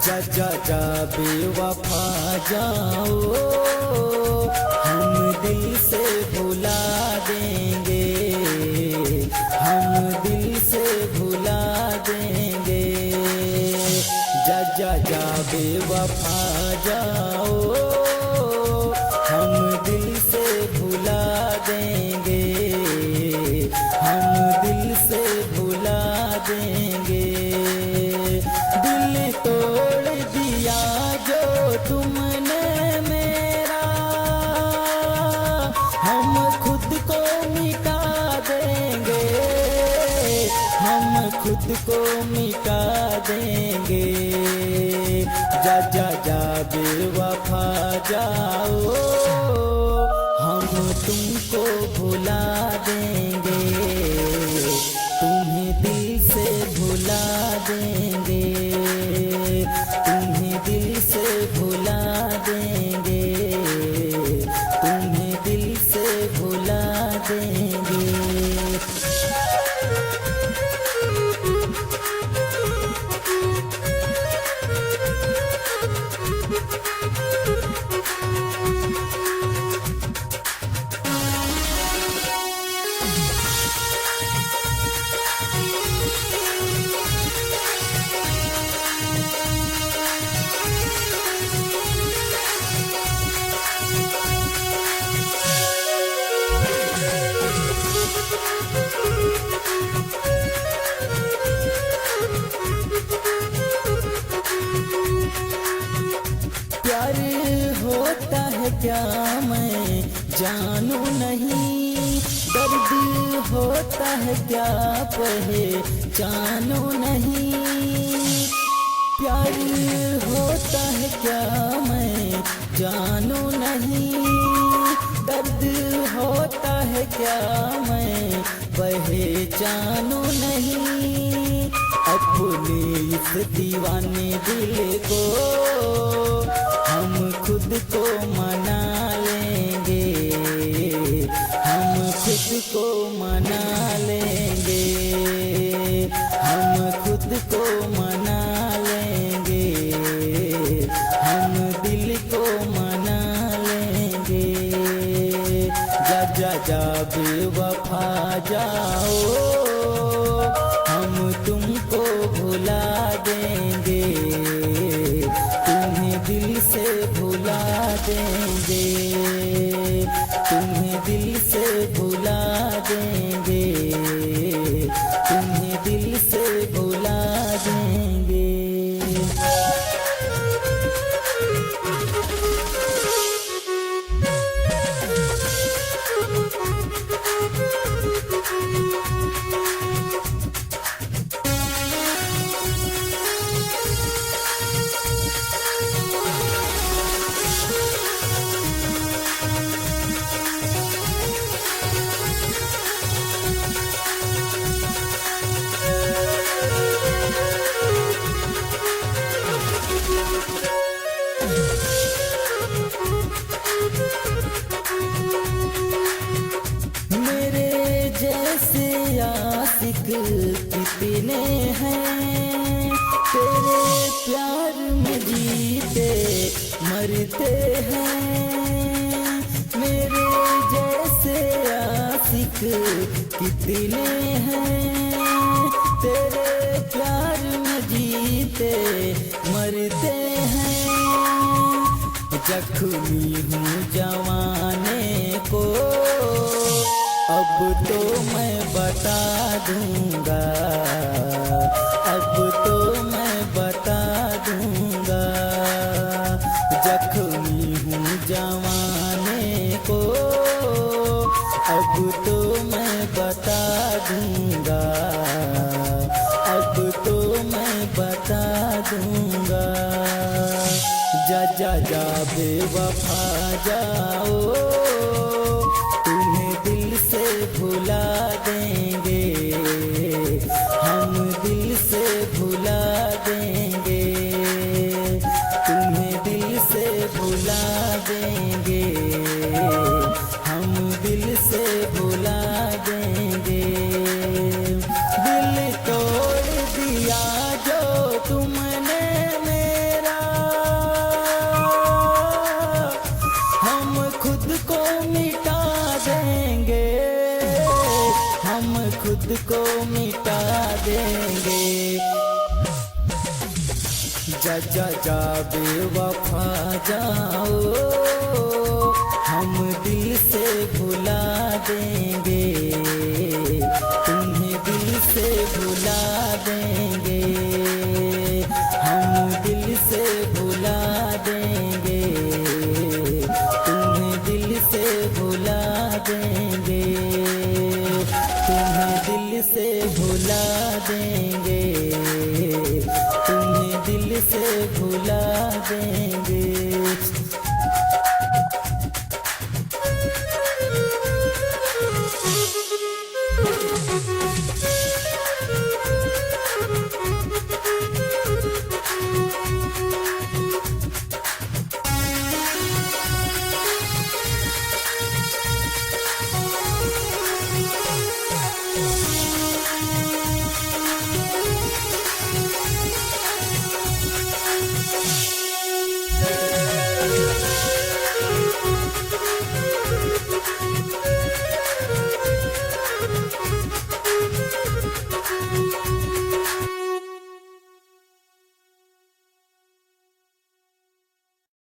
जा जा जा बेवफा जाओ, हम दिल से भुला देंगे, हम दिल से भुला देंगे। जा जा जा बेवफा जाओ, हम दिल से भुला देंगे, हम दिल से भुला देंगे। दिल तोड़ दिया जो तुमने मेरा, हम खुद को मिटा देंगे, हम खुद को मिटा देंगे। जा जा जा बेवफा जाओ, हम तुमको भुला देंगे, तुम्हें दिल से भुला देंगे, तुम्हें दिल से भुला देंगे, तुम्हें दिल से भुला देंगे। प्यार होता है क्या मैं जानू नहीं, दर्द होता है क्या पहचानू नहीं। प्यार होता है क्या मैं जानू नहीं, दर्द होता है क्या मैं पहचानू नहीं। अपने इस दीवाने दिल को हम खुद को मना लेंगे, हम खुद को मना लेंगे, हम खुद को मना लेंगे, हम दिल को मना लेंगे। जा जा जा बेवफा जाओ, हम तुमको भुला देंगे, तुम्हें दिल से भुला देंगे, तुम्हें दिल से भुला देंगे, तुम्हें दिल से भुला देंगे। आशिक कितने हैं, तेरे प्यार में जीते मरते हैं। मेरे जैसे आशिक कितने हैं, तेरे प्यार में जीते मरते हैं। जख्मी हूँ जवाने को अब तो मैं बता दूंगा, अब तो मैं बता दूंगा। जख्मी हूँ जवाने को अब तो मैं बता दूंगा, अब तो मैं बता दूंगा। जा जा जा बेवफा जाओ, तुम्हें दिल से भुला देंगे, हम दिल से भुला देंगे, तुम्हें दिल से भुला देंगे, हम दिल से हम खुद को मिटा देंगे। जा जा जा बेवफा जाओ, हम दिल से भुला देंगे, तुम्हें दिल से भुला देंगे, हम दिल से भुला देंगे, तुम्हें दिल से भुला देंगे, तुम्हें दिल से भुला देंगे, तुम्हें दिल से भुला देंगे।